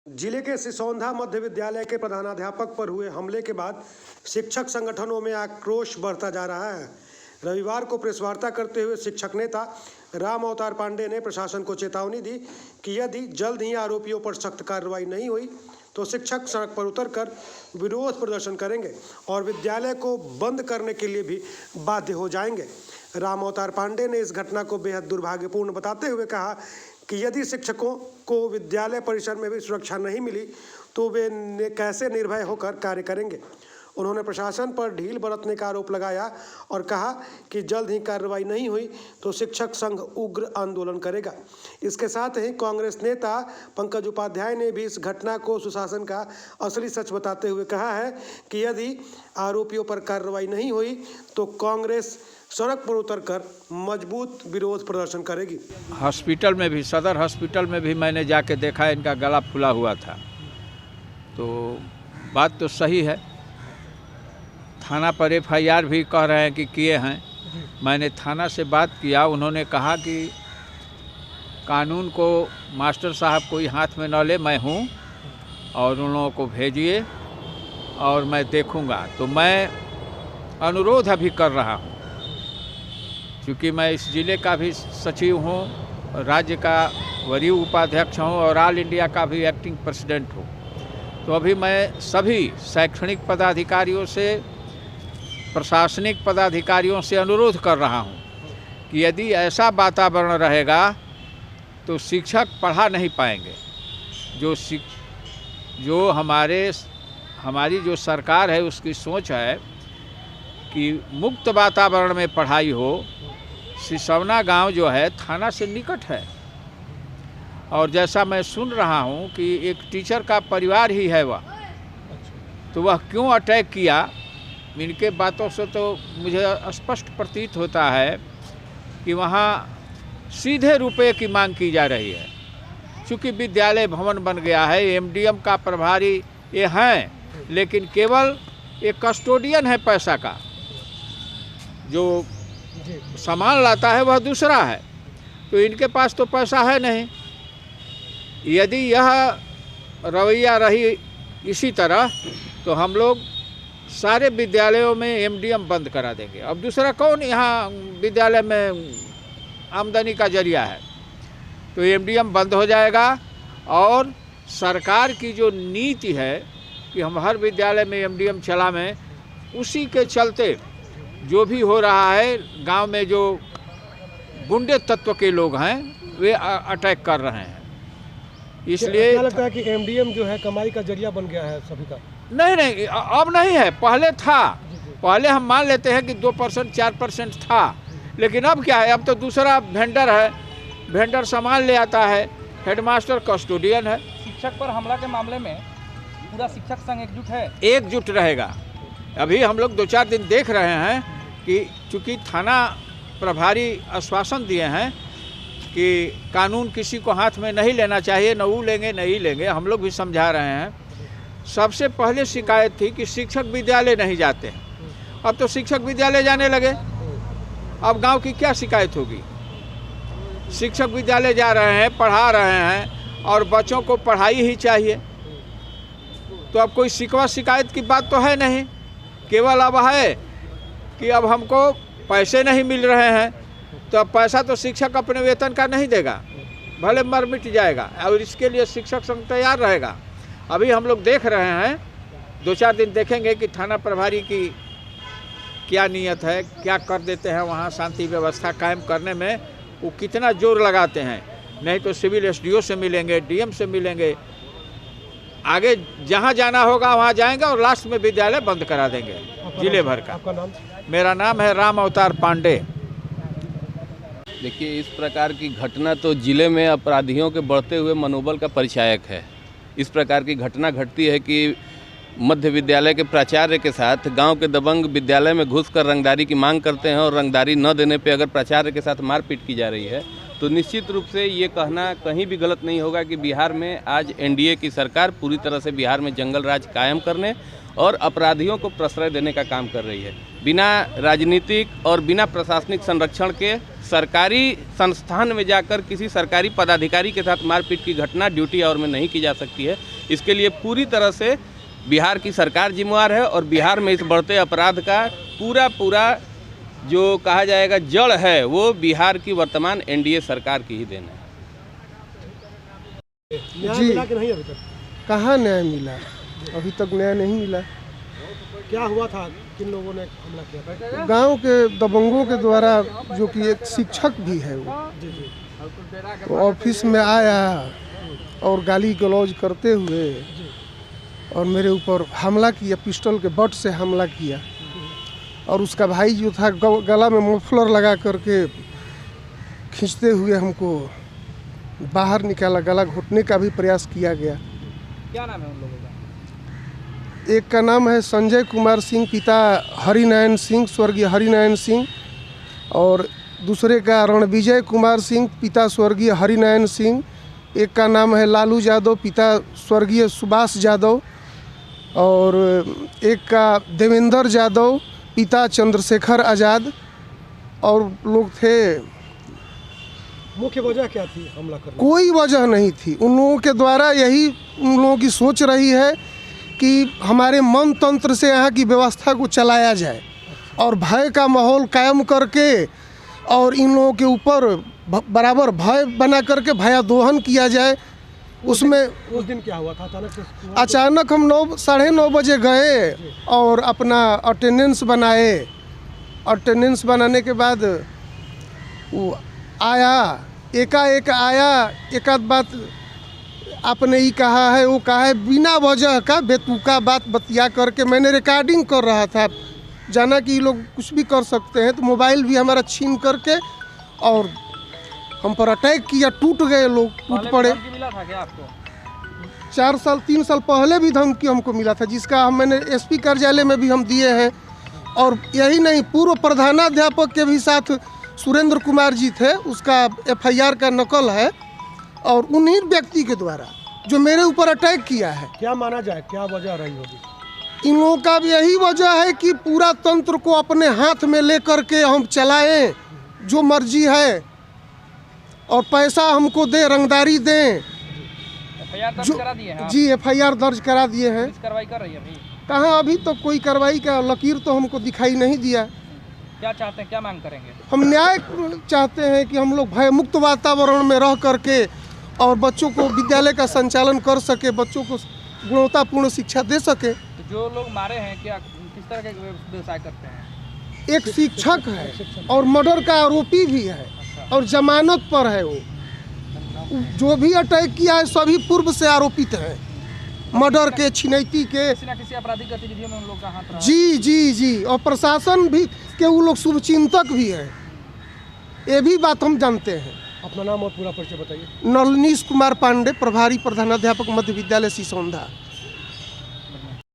जिले के सिसौंधा मध्य विद्यालय के प्रधानाध्यापक पर हुए हमले के बाद शिक्षक संगठनों में आक्रोश बढ़ता जा रहा है। रविवार को प्रेस वार्ता करते हुए शिक्षक नेता राम अवतार पांडे ने प्रशासन को चेतावनी दी कि यदि जल्द ही आरोपियों पर सख्त कार्रवाई नहीं हुई तो शिक्षक सड़क पर उतरकर विरोध प्रदर्शन करेंगे और विद्यालय को बंद करने के लिए भी बाध्य हो जाएंगे। राम अवतार पांडे ने इस घटना को बेहद दुर्भाग्यपूर्ण बताते हुए कहा कि यदि शिक्षकों को विद्यालय परिसर में भी सुरक्षा नहीं मिली तो वे कैसे निर्भय होकर कार्य करेंगे। उन्होंने प्रशासन पर ढील बरतने का आरोप लगाया और कहा कि जल्द ही कार्रवाई नहीं हुई तो शिक्षक संघ उग्र आंदोलन करेगा। इसके साथ ही कांग्रेस नेता पंकज उपाध्याय ने भी इस घटना को सुशासन का असली सच बताते हुए कहा है कि यदि आरोपियों पर कार्रवाई नहीं हुई तो कांग्रेस सड़क पर उतरकर मजबूत विरोध प्रदर्शन करेगी। हॉस्पिटल में भी, सदर हॉस्पिटल में भी मैंने जाके देखा, इनका गला फूला हुआ था। तो बात तो सही है। थाना पर एफआईआर भी कह रहे हैं कि किए हैं। मैंने थाना से बात किया, उन्होंने कहा कि कानून को मास्टर साहब कोई हाथ में न ले, मैं हूँ और उन लोगों को भेजिए और मैं देखूँगा। तो मैं अनुरोध अभी कर रहा हूँ, क्योंकि मैं इस ज़िले का भी सचिव हूँ, राज्य का वरीय उपाध्यक्ष हूँ और ऑल इंडिया का भी एक्टिंग प्रेसिडेंट हूँ। तो अभी मैं सभी शैक्षणिक पदाधिकारियों से, प्रशासनिक पदाधिकारियों से अनुरोध कर रहा हूँ कि यदि ऐसा वातावरण रहेगा तो शिक्षक पढ़ा नहीं पाएंगे। जो हमारी जो सरकार है उसकी सोच है कि मुक्त वातावरण में पढ़ाई हो। सिसौना गांव जो है थाना से निकट है और जैसा मैं सुन रहा हूं कि एक टीचर का परिवार ही है वह, तो वह क्यों अटैक किया, इनके बातों से तो मुझे स्पष्ट प्रतीत होता है कि वहां सीधे रुपए की मांग की जा रही है। चूँकि विद्यालय भवन बन गया है, एमडीएम का प्रभारी ये हैं, लेकिन केवल एक कस्टोडियन है पैसा का, जो सामान लाता है वह दूसरा है। तो इनके पास तो पैसा है नहीं। यदि यह रवैया रही इसी तरह तो हम लोग सारे विद्यालयों में एमडीएम बंद करा देंगे। अब दूसरा कौन यहाँ विद्यालय में आमदनी का जरिया है? तो एमडीएम बंद हो जाएगा और सरकार की जो नीति है कि हम हर विद्यालय में एमडीएम चलावें, उसी के चलते जो भी हो रहा है, गांव में जो गुंडे तत्व के लोग हैं वे अटैक कर रहे हैं। इसलिए क्या लगता है कि एमडीएम जो है कमाई का जरिया बन गया है सभी का? नहीं, अब नहीं है, पहले था। पहले हम मान लेते हैं कि 2% 4% था, लेकिन अब क्या है? अब तो दूसरा वेंडर है, वेंडर सामान ले आता है, हेडमास्टर कस्टोडियन है। शिक्षक पर हमला के मामले में पूरा शिक्षक संघ एकजुट है, एकजुट रहेगा। अभी हम लोग 2-4 दिन देख रहे हैं कि चूँकि थाना प्रभारी आश्वासन दिए हैं कि कानून किसी को हाथ में नहीं लेना चाहिए, न वो लेंगे न ही लेंगे। हम लोग भी समझा रहे हैं। सबसे पहले शिकायत थी कि शिक्षक विद्यालय नहीं जाते हैं, अब तो शिक्षक विद्यालय जाने लगे। अब गांव की क्या शिकायत होगी? शिक्षक विद्यालय जा रहे हैं, पढ़ा रहे हैं और बच्चों को पढ़ाई ही चाहिए। तो अब कोई शिकवा शिकायत की बात तो है नहीं। केवल अब है कि अब हमको पैसे नहीं मिल रहे हैं, तो अब पैसा तो शिक्षक अपने वेतन का नहीं देगा, भले मर मिट जाएगा, और इसके लिए शिक्षक संघ तैयार रहेगा। अभी हम लोग देख रहे हैं, 2-4 दिन देखेंगे कि थाना प्रभारी की क्या नीयत है, क्या कर देते हैं वहाँ शांति व्यवस्था कायम करने में, वो कितना जोर लगाते हैं। नहीं तो सिविल एसडीओ से मिलेंगे, डीएम से मिलेंगे, आगे जहाँ जाना होगा वहाँ जाएंगे और लास्ट में विद्यालय बंद करा देंगे जिले भर का। आपका नाम? मेरा नाम है राम अवतार पांडे। देखिए, इस प्रकार की घटना तो जिले में अपराधियों के बढ़ते हुए मनोबल का परिचायक है। इस प्रकार की घटना घटती है कि मध्य विद्यालय के प्राचार्य के साथ गांव के दबंग विद्यालय में घुसकर रंगदारी की मांग करते हैं और रंगदारी न देने पे अगर प्राचार्य के साथ मारपीट की जा रही है तो निश्चित रूप से ये कहना कहीं भी गलत नहीं होगा कि बिहार में आज एनडीए की सरकार पूरी तरह से बिहार में जंगल राज कायम करने और अपराधियों को प्रश्रय देने का काम कर रही है। बिना राजनीतिक और बिना प्रशासनिक संरक्षण के सरकारी संस्थान में जाकर किसी सरकारी पदाधिकारी के साथ मारपीट की घटना ड्यूटी आवर में नहीं की जा सकती है। इसके लिए पूरी तरह से बिहार की सरकार जिम्मेवार है और बिहार में इस बढ़ते अपराध का पूरा जो कहा जाएगा जड़ है वो बिहार की वर्तमान एनडीए सरकार की ही देन है। न्याय मिला कि नहीं अभी तक? कहाँ न्याय मिला? अभी तक न्याय नहीं मिला। क्या हुआ था? किन लोगों ने हमला किया था? गांव के दबंगों के द्वारा, जो कि एक शिक्षक भी है वो, तो ऑफिस में आया और गाली गलौज करते हुए और मेरे ऊपर हमला किया, पिस्टल के बट से हमला किया। और उसका भाई जो था गला में मफलर लगा करके खींचते हुए हमको बाहर निकाला, गला घोटने का भी प्रयास किया गया। क्या नाम है उन लोगों का? एक का नाम है संजय कुमार सिंह, पिता हरिनारायण सिंह, स्वर्गीय हरिनारायण सिंह, और दूसरे का रणविजय कुमार सिंह, पिता स्वर्गीय हरिनारायण सिंह। एक का नाम है लालू यादव, पिता स्वर्गीय सुभाष यादव, और एक का देवेंद्र यादव, पिता चंद्रशेखर आज़ाद, और लोग थे। मुख्य वजह क्या थी हमला करने? कोई वजह नहीं थी। उन लोगों के द्वारा यही उन लोगों की सोच रही है कि हमारे मन तंत्र से यहाँ की व्यवस्था को चलाया जाए और भय का माहौल कायम करके और इन लोगों के ऊपर बराबर भय बना करके भयादोहन किया जाए। उसमें उस दिन क्या हुआ था? अचानक हम 9:30 बजे गए और अपना अटेंडेंस बनाए। अटेंडेंस बनाने के बाद वो आया, एकाएक आया, एक आध बात आपने ही कहा है, वो कहा है, बिना वजह का बेतुका बात बतिया करके। मैंने रिकॉर्डिंग कर रहा था, जाना कि ये लोग कुछ भी कर सकते हैं, तो मोबाइल भी हमारा छीन करके और हम पर अटैक किया। टूट गए लोग, टूट पड़े। मिला था क्या आपको? 3 साल पहले भी धमकी हमको मिला था, जिसका मैंने एसपी कार्यालय में भी हम दिए हैं। और यही नहीं, पूर्व प्रधानाध्यापक के भी साथ सुरेंद्र कुमार जी थे, उसका एफआईआर का नकल है। और उन्हीं व्यक्ति के द्वारा जो मेरे ऊपर अटैक किया है। क्या माना जाए, क्या वजह रही होगी? इन लोगों का भी यही वजह है कि पूरा तंत्र को अपने हाथ में लेकर के हम चलाएं, जो मर्जी है, और पैसा हमको दे, रंगदारी दें। एफआईआर दर्ज करा दिए हैं? जी, एफआईआर दर्ज करा दिए हैं। पुलिस कार्रवाई कर रही है अभी? कहाँ, अभी तो कोई कार्रवाई का लकीर तो हमको दिखाई नहीं दिया। क्या चाहते हैं, क्या मांग करेंगे? हम न्याय चाहते हैं कि हम लोग भय मुक्त वातावरण में रह करके और बच्चों को विद्यालय का संचालन कर सके, बच्चों को गुणवत्तापूर्ण शिक्षा दे सके। तो जो लोग मारे हैं, क्या किस तरह के व्यवसाय करते हैं? एक शिक्षक है और मर्डर का आरोपी भी है और जमानत पर है। वो जो भी अटैक किया है सभी पूर्व से आरोपित हैं, मर्डर के, छिनैती के, किसी न किसी आपराधिक गतिविधियों में उन लोग का हाथ रहा। जी। और प्रशासन भी के वो लोग शुभचिंतक भी है, ये भी बात हम जानते हैं। अपना नाम और पूरा परिचय बताइए। नलनीश कुमार पांडे, प्रभारी प्रधानाध्यापक मध्य विद्यालय सिसौंधा।